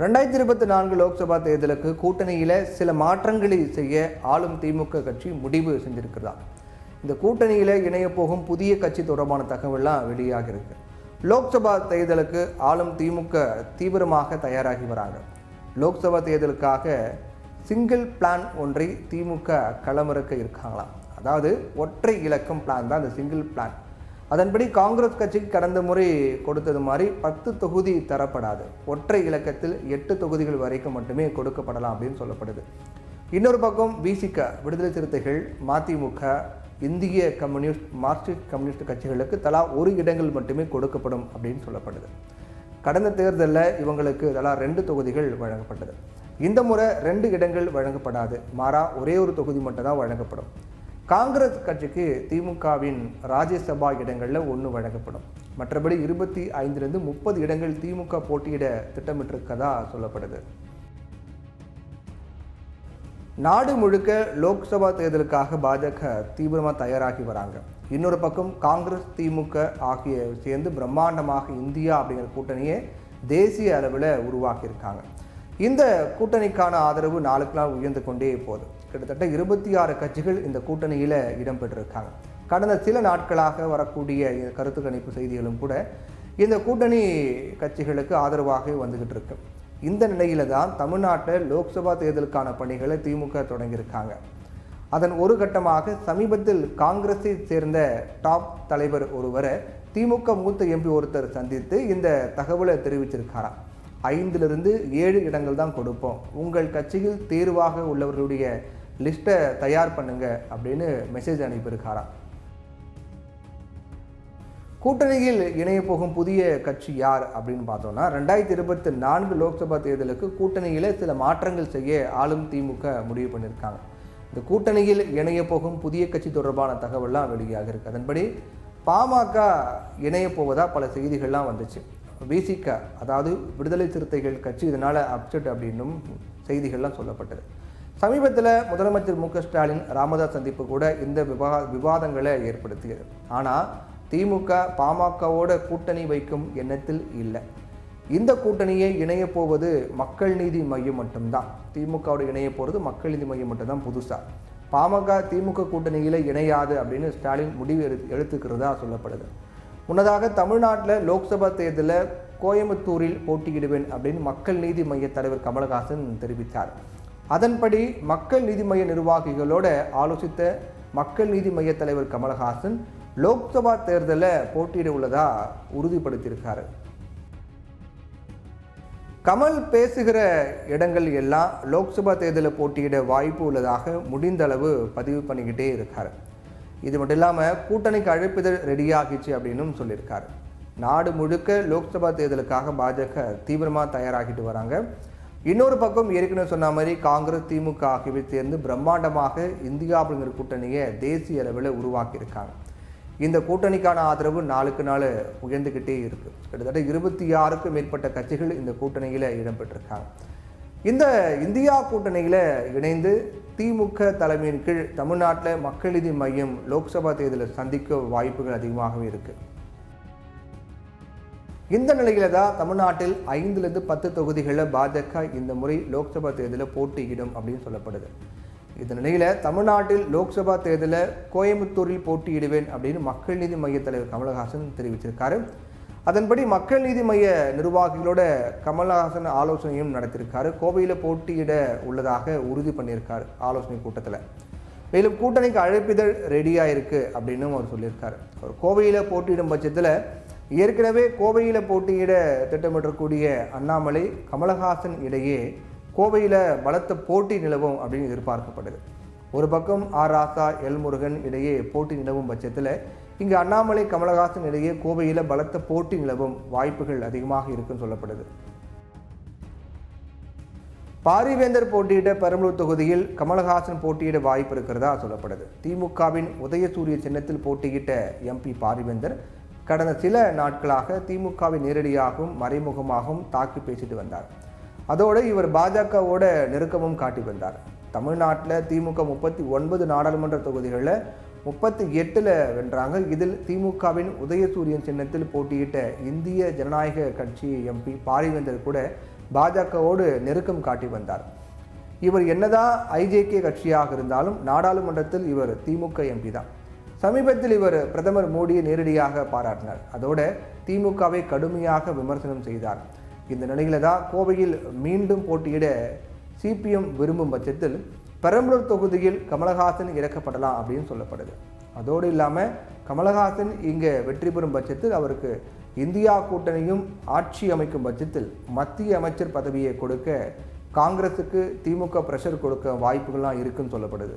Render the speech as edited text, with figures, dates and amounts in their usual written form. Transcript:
2024 லோக்சபா தேர்தலுக்கு கூட்டணியில் சில மாற்றங்களை செய்ய ஆளும் திமுக கட்சி முடிவு செஞ்சிருக்கிறதா. இந்த கூட்டணியில் இணைய போகும் புதிய கட்சி தொடர்பான தகவல்லாம் வெளியாக இருக்கு. லோக்சபா தேர்தலுக்கு ஆளும் திமுக தீவிரமாக தயாராகி வராங்க. லோக்சபா தேர்தலுக்காக சிங்கிள் பிளான் ஒன்றை திமுக களமிறக்க இருக்காங்களாம். அதாவது ஒற்றை இலக்கம் பிளான் தான் இந்த சிங்கிள் பிளான். அதன்படி காங்கிரஸ் கட்சிக்கு கடந்த முறை கொடுத்தது மாதிரி 10 தொகுதி தரப்படாது, ஒற்றை இலக்கத்தில் 8 தொகுதிகள் வரைக்கும் மட்டுமே கொடுக்கப்படலாம் அப்படின்னு சொல்லப்படுது. இன்னொரு பக்கம் விசிக, விடுதலை சிறுத்தைகள், மதிமுக, இந்திய கம்யூனிஸ்ட், மார்க்சிஸ்ட் கம்யூனிஸ்ட் கட்சிகளுக்கு தலா 1 இடங்கள் மட்டுமே கொடுக்கப்படும் அப்படின்னு சொல்லப்படுது. கடந்த தேர்தலில் இவங்களுக்கு தலா 2 தொகுதிகள் வழங்கப்பட்டது. இந்த முறை 2 இடங்கள் வழங்கப்படாது, மாறா ஒரே ஒரு தொகுதி மட்டும் தான் வழங்கப்படும். காங்கிரஸ் கட்சிக்கு திமுகவின் ராஜ்யசபா இடங்களில் 1 வழங்கப்படும். மற்றபடி 25லிருந்து 30 இடங்கள் திமுக போட்டியிட திட்டமிட்டிருக்கதா சொல்லப்படுது. நாடு முழுக்க லோக்சபா தேர்தலுக்காக பாஜக தீவிரமாக தயாராகி வராங்க. இன்னொரு பக்கம் காங்கிரஸ், திமுக ஆகிய சேர்ந்து பிரம்மாண்டமாக இந்தியா அப்படிங்கிற கூட்டணியை தேசிய அளவில் உருவாக்கியிருக்காங்க. இந்த கூட்டணிக்கான ஆதரவு நாளுக்கு நாள் உயர்ந்து கொண்டே போகுது. கிட்டத்தட்ட 26 கட்சிகள் இந்த கூட்டணியில் இடம்பெற்றிருக்காங்க. கடந்த சில நாட்களாக வரக்கூடிய கருத்து கணிப்பு செய்திகளும் கூட இந்த கூட்டணி கட்சிகளுக்கு ஆதரவாக வந்துகிட்டு இருக்கு. இந்த நிலையில தான் தமிழ்நாட்டில் லோக்சபா தேர்தலுக்கான பணிகளை திமுக தொடங்கியிருக்காங்க. அதன் ஒரு கட்டமாக சமீபத்தில் காங்கிரஸை சேர்ந்த டாப் தலைவர் ஒருவரை திமுக மூத்த எம்பி ஒருத்தர் சந்தித்து இந்த தகவலை தெரிவிச்சிருக்காராம். 5லிருந்து 7 இடங்கள் தான் கொடுப்போம், உங்கள் கட்சியில் தேர்வாக உள்ளவர்களுடைய லிஸ்ட்டை தயார் பண்ணுங்க அப்படின்னு மெசேஜ் அனுப்பியிருக்காராம். கூட்டணியில் இணைய போகும் புதிய கட்சி யார் அப்படின்னு பார்த்தோம்னா 2024 லோக்சபா தேர்தலுக்கு கூட்டணியில் சில மாற்றங்கள் செய்ய ஆளும் திமுக முடிவு பண்ணியிருக்காங்க. இந்த கூட்டணியில் இணைய போகும் புதிய கட்சி தொடர்பான தகவல்லாம் வெளியாக இருக்கு. அதன்படி பாமக இணைய போவதா பல செய்திகள்லாம் வந்துச்சு. விசிக, அதாவது விடுதலை சிறுத்தைகள் கட்சி இதனால் அப்செட் அப்படின்னும் செய்திகள்லாம் சொல்லப்பட்டது. சமீபத்தில் முதலமைச்சர் மு க ஸ்டாலின் ராமதாஸ் சந்திப்பு கூட இந்த விவாதங்களை ஏற்படுத்தியது. ஆனால் திமுக பாமகவோட கூட்டணி வைக்கும் எண்ணத்தில் இல்லை. இந்த கூட்டணியை இணைய போவது மக்கள் நீதி மையம் மட்டும்தான். திமுகவோட இணைய போகிறது மக்கள் நீதி மையம் மட்டும்தான். புதுசாக பாமக திமுக கூட்டணியில் இணையாது அப்படின்னு ஸ்டாலின் முடிவு எடுத்துக்கிறதா சொல்லப்படுது. முன்னதாக தமிழ்நாட்டில் லோக்சபா தேர்தலில் கோயம்புத்தூரில் போட்டியிடுவேன் அப்படின்னு மக்கள் நீதி மைய தலைவர் கமலஹாசன் தெரிவித்தார். அதன்படி மக்கள் நீதி மைய நிர்வாகிகளோடு ஆலோசித்த மக்கள் நீதி மைய தலைவர் கமலஹாசன் லோக்சபா தேர்தலில் போட்டியிட உள்ளதா உறுதிப்படுத்தியிருக்காரு. கமல் பேசுகிற இடங்கள் எல்லாம் லோக்சபா தேர்தலில் போட்டியிட வாய்ப்பு உள்ளதாக முடிந்தளவு பதிவு பண்ணிக்கிட்டே இருக்காரு. இது மட்டும் இல்லாமல் கூட்டணிக்கு அழைப்புதல் ரெடியாகிச்சு அப்படின்னும் சொல்லியிருக்காரு. நாடு முழுக்க லோக்சபா தேர்தலுக்காக பாஜக தீவிரமாக தயாராகிட்டு வராங்க. இன்னொரு பக்கம் ஏற்கனவே சொன்ன மாதிரி காங்கிரஸ், திமுக ஆகியவை சேர்ந்து பிரம்மாண்டமாக இந்தியா அப்படிங்கிற கூட்டணியை தேசிய அளவில் உருவாக்கியிருக்காங்க. இந்த கூட்டணிக்கான ஆதரவு நாளுக்கு நாள் உயர்ந்துக்கிட்டே இருக்கு. கிட்டத்தட்ட 26க்கும் மேற்பட்ட கட்சிகள் இந்த கூட்டணியில் இடம்பெற்றிருக்காங்க. இந்த இந்தியா கூட்டணியில் இணைந்து திமுக தலைமையின் கீழ் தமிழ்நாட்டில் மக்கள் நீதி மையம் லோக்சபா தேர்தலை சந்திக்க வாய்ப்புகள் அதிகமாகவே இருக்கு. இந்த நிலையில தான் தமிழ்நாட்டில் 5லிருந்து 10 தொகுதிகளில் பாஜக இந்த முறை லோக்சபா தேர்தலில் போட்டியிடும் அப்படின்னு சொல்லப்படுது. இந்த நிலையில தமிழ்நாட்டில் லோக்சபா தேர்தலில் கோயம்புத்தூரில் போட்டியிடுவேன் அப்படின்னு மக்கள் நீதி மைய தலைவர் கமலஹாசன் தெரிவிச்சிருக்காரு. அதன்படி மக்கள் நீதி மைய நிர்வாகிகளோட கமலஹாசன் ஆலோசனையும் நடத்தியிருக்காரு. கோவையில் போட்டியிட உள்ளதாக உறுதி பண்ணியிருக்காரு ஆலோசனை கூட்டத்தில். மேலும் கூட்டணிக்கு அழைப்பிதழ் ரெடியாக இருக்குது அப்படின்னு அவர் சொல்லியிருக்காரு. அவர் கோவையில் போட்டியிடும் பட்சத்தில் ஏற்கனவே கோவையில் போட்டியிட திட்டமிடக்கூடிய அண்ணாமலை, கமலஹாசன் இடையே கோவையில் பலத்த போட்டி நிலவும் அப்படின்னு எதிர்பார்க்கப்படுது. ஒரு பக்கம் ராசா, முருகன் இடையே போட்டி நிலவும் பட்சத்தில் இங்கு அண்ணாமலை, கமலஹாசன் இடையே கோவையில் பலத்த போட்டி நிலவும் வாய்ப்புகள் அதிகமாக இருக்குன்னு சொல்லப்படுது. பாரிவேந்தர் போட்டியிட பெரம்பலூர் தொகுதியில் கமலஹாசன் போட்டியிட வாய்ப்பு இருக்கிறதா சொல்லப்படுது. திமுகவின் உதயசூரிய சின்னத்தில் போட்டியிட்ட எம்பி பாரிவேந்தர் கடந்த சில நாட்களாக திமுகவை நேரடியாகவும் மறைமுகமாகவும் தாக்கி பேசிட்டு வந்தார். அதோடு இவர் பாஜகவோட நெருக்கமும் காட்டி வந்தார். தமிழ்நாட்டில் திமுக 39 நாடாளுமன்ற தொகுதிகளில் 38 வென்றாங்க. இதில் திமுகவின் உதயசூரியன் சின்னத்தில் போட்டியிட்ட இந்திய ஜனநாயக கட்சி எம்பி பாரிவேந்தர் கூட பாஜகவோடு நெருக்கம் காட்டி வந்தார். இவர் என்னதான் ஐஜேகே கட்சியாக இருந்தாலும் நாடாளுமன்றத்தில் இவர் திமுக எம்பி தான். சமீபத்தில் இவர் பிரதமர் மோடியை நேரடியாக பாராட்டினார். அதோட திமுகவை கடுமையாக விமர்சனம் செய்தார். இந்த நிலையில தான் கோவையில் மீண்டும் போட்டியிட சிபிஎம் விரும்பும் பட்சத்தில் பெரம்பலூர் தொகுதியில் கமலஹாசன் இறக்கப்படலாம் அப்படின்னு சொல்லப்படுது. அதோடு இல்லாமல் கமலஹாசன் இங்கே வெற்றி பெறும் பட்சத்தில் அவருக்கு இந்தியா கூட்டணியும் ஆட்சி அமைக்கும் பட்சத்தில் மத்திய அமைச்சர் பதவியை கொடுக்க காங்கிரஸுக்கு திமுக பிரஷர் கொடுக்க வாய்ப்புகள்லாம் இருக்குன்னு சொல்லப்படுது.